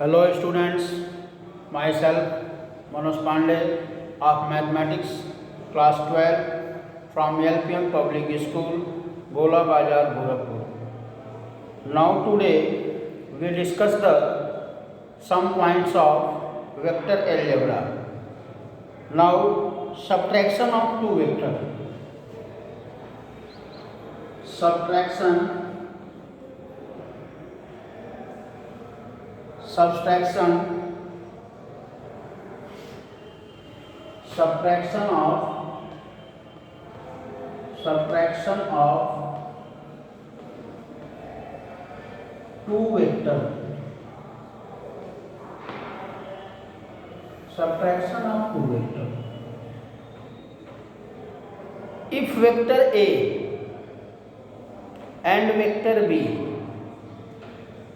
Hello students, myself Manoj Pandey of Mathematics class 12 from LPM Public School, Gola Bazar, Gorakhpur. Now today we discuss the some points of vector algebra. Now subtraction of two vectors. Subtraction of two vectors. Subtraction of two vectors. If vector A and vector B,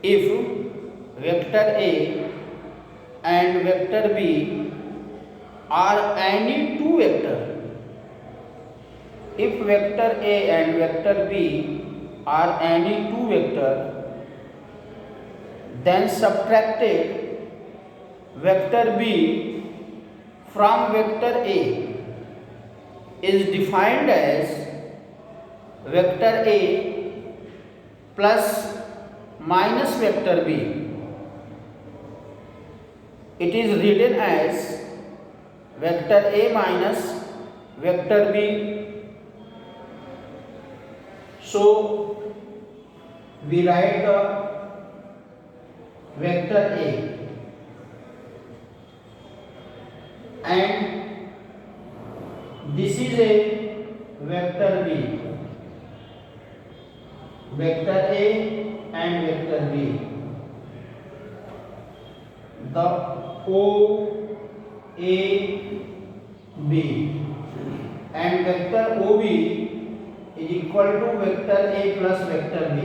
if vector A and vector B are any two vectors, if vector A and vector B are any two vectors, then subtracted vector B from vector A is defined as vector A plus minus vector B. It is written as vector A minus vector B. So we write the vector A and this is a vector B. Vector A and vector B. The O A B and vector OB is equal to vector A plus vector B.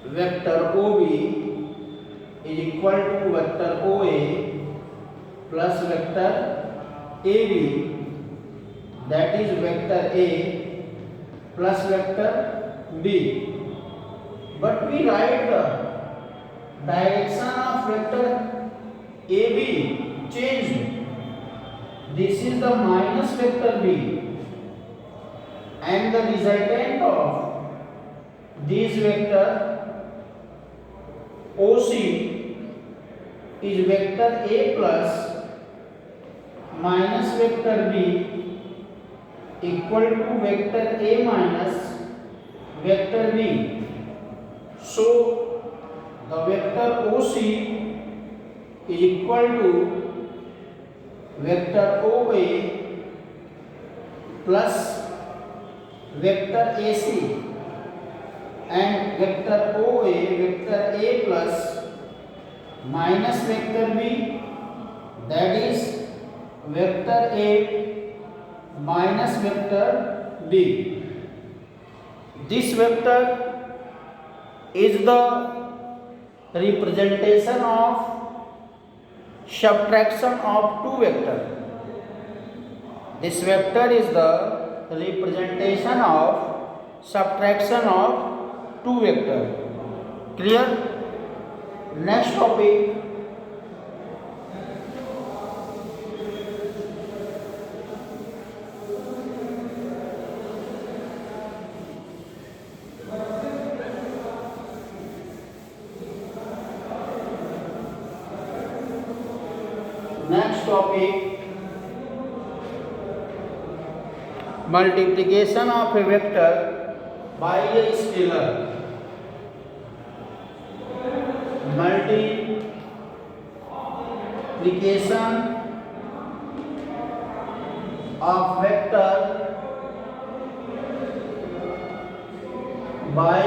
Vector OB is equal to vector OA plus vector AB, that is vector A plus vector B. But we write the direction of vector AB changed. This is the minus vector B and the resultant of this vector OC is vector A plus minus vector B equal to vector A minus vector B. So the vector OC is equal to vector OA plus vector AC and vector OA vector A plus minus vector B, that is vector A minus vector B. This vector is the representation of subtraction of two vectors. This vector is the representation of subtraction of two vectors. Clear? Next topic. Next topic, multiplication of a vector by a scalar. Multiplication of vector by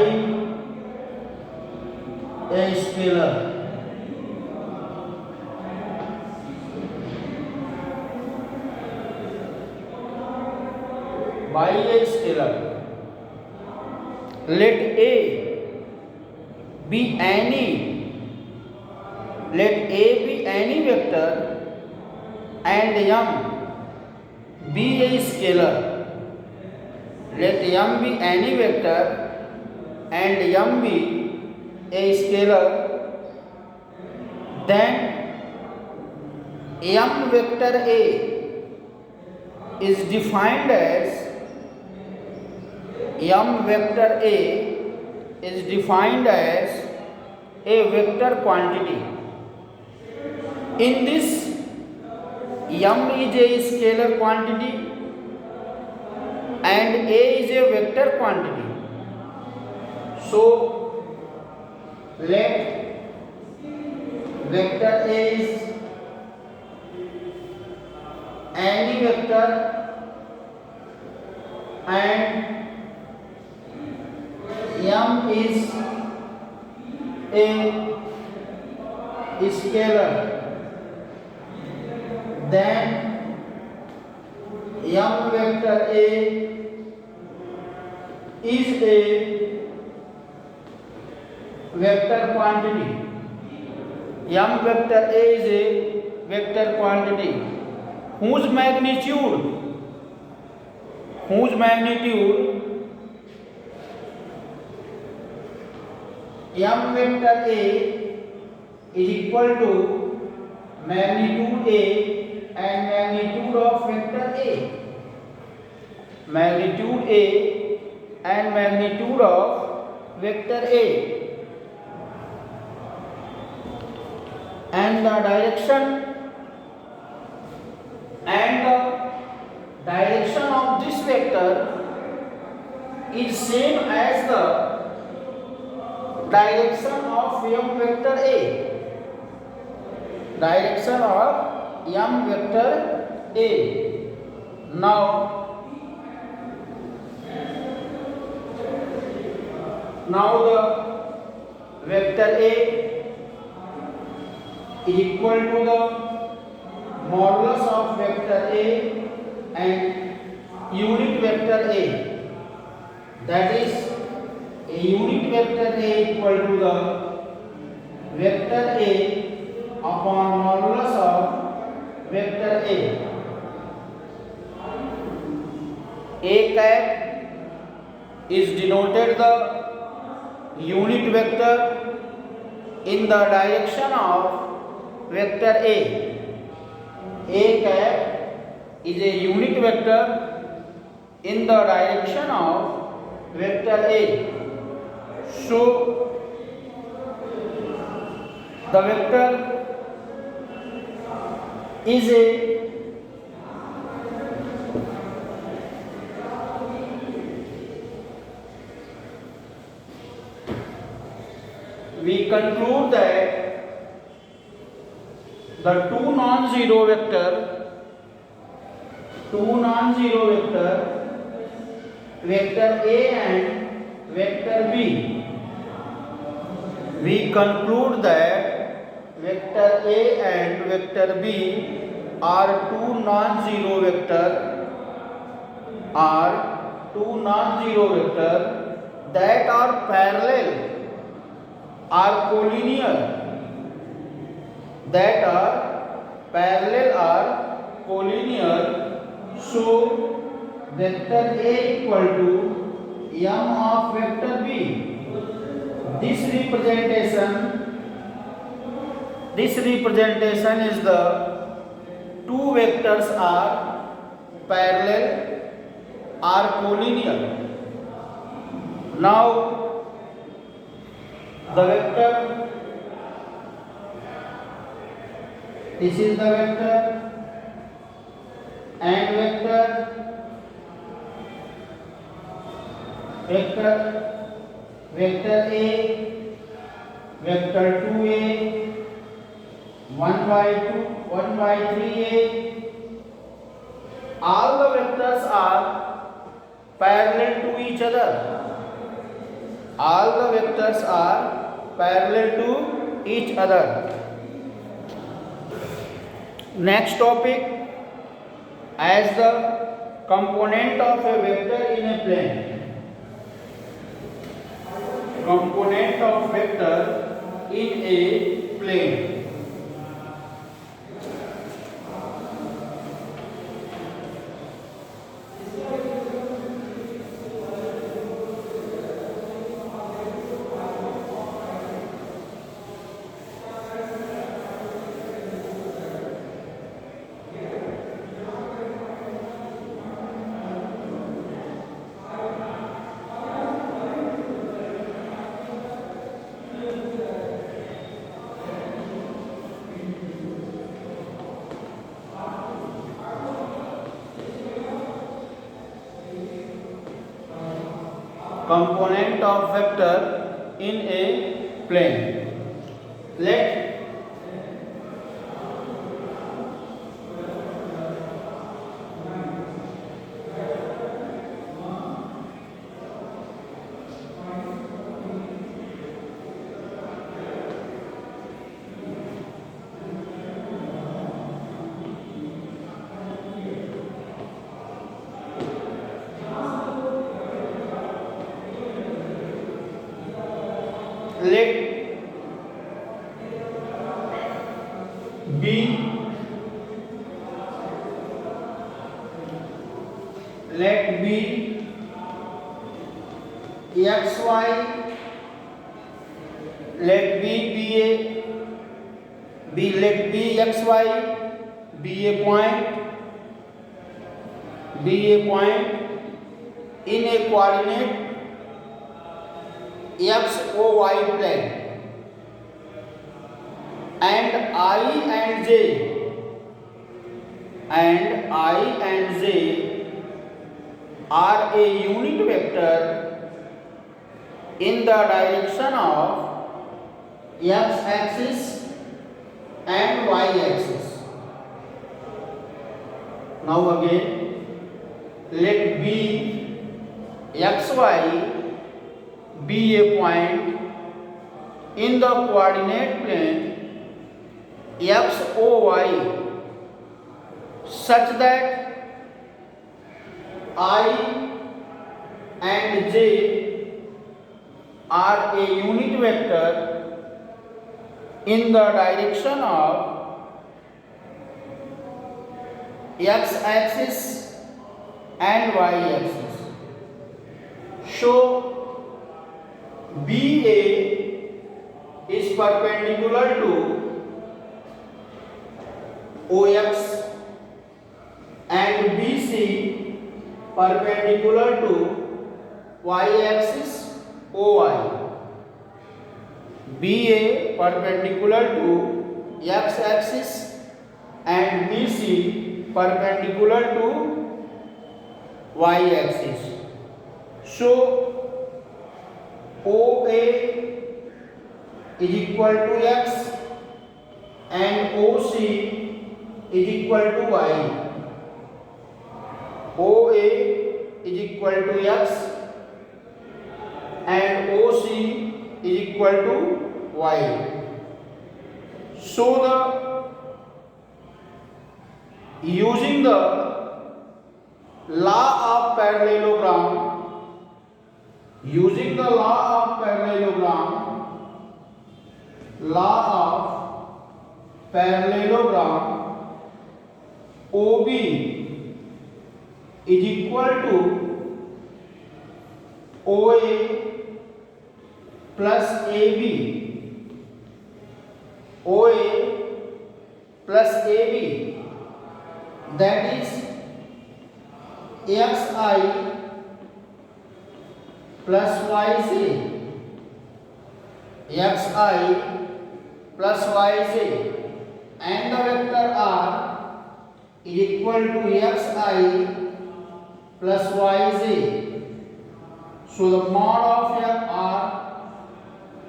a scalar. By a scalar. Let A be any vector and M be a scalar. Let M be any vector and M be a scalar, then m vector A is defined as a vector quantity. In this, m is a scalar quantity and A is a vector quantity. So let vector A is any vector and m is a scalar, then m vector A is a vector quantity. M vector A is a vector quantity whose magnitude m vector A is equal to magnitude A and magnitude of vector A. Magnitude A and magnitude of vector A. And the direction of this vector is same as the direction of m vector A. Direction of m vector A. Now the vector A is equal to the modulus of vector A and unit vector A. That is, a unit vector A equal to the vector A upon modulus of vector A. A cap is denoted the unit vector in the direction of vector A. A cap is a unit vector in the direction of vector A. So the vector is a we conclude that the two non-zero vector vector A and vector B, we conclude that vector A and vector B are two non-zero vector that are parallel, are collinear, so vector A equal to m of vector B. This representation is the two vectors are parallel, are collinear. Now the vector, this is the vector and vector A, vector 2A, 1/3A. All the vectors are parallel to each other. Next topic, as the component of a vector in a plane. Component of vector in a plane. component of vector in a plane. Let let B xy, let B let B xy be a point in a coordinate x o y plane, and I and J are a unit vector in the direction of x axis and y axis. Now again, let B xy be a point in the coordinate plane XOY such that I and J are a unit vector in the direction of x axis and y axis. So BA is perpendicular to OX and BC perpendicular to y-axis OY. BA perpendicular to x-axis and BC perpendicular to y-axis. So OA is equal to x and OC is equal to y. OA is equal to x and OC is equal to y. So using the law of parallelogram, OB is equal to OA plus AB. OA plus AB, that is XI plus YJ. XI plus YJ, and the vector R is equal to XI plus YJ. So the mod of R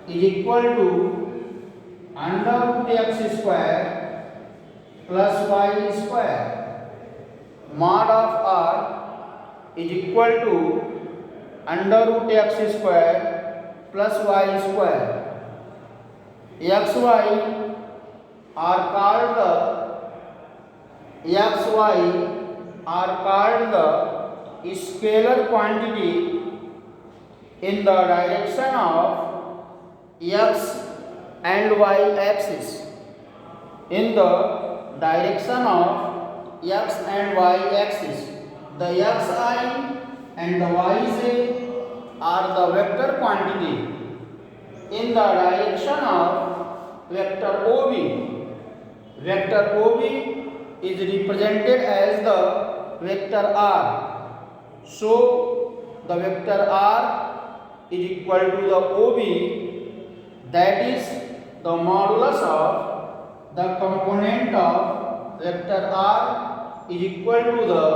is equal to under root x square plus y square. Mod of R is equal to under root x square plus y square. XY are called the scalar quantity in the direction of x and y axis. In the direction of x and y axis, the xi and the yj are the vector quantity in the direction of vector OB. Vector OB is represented as the vector R. So the vector R is equal to the OB, that is the modulus of the component of vector R is equal to the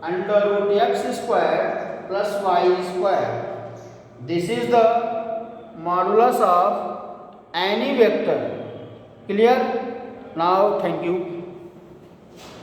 under root x square plus y square. This is the modulus of any vector. Clear? Now thank you.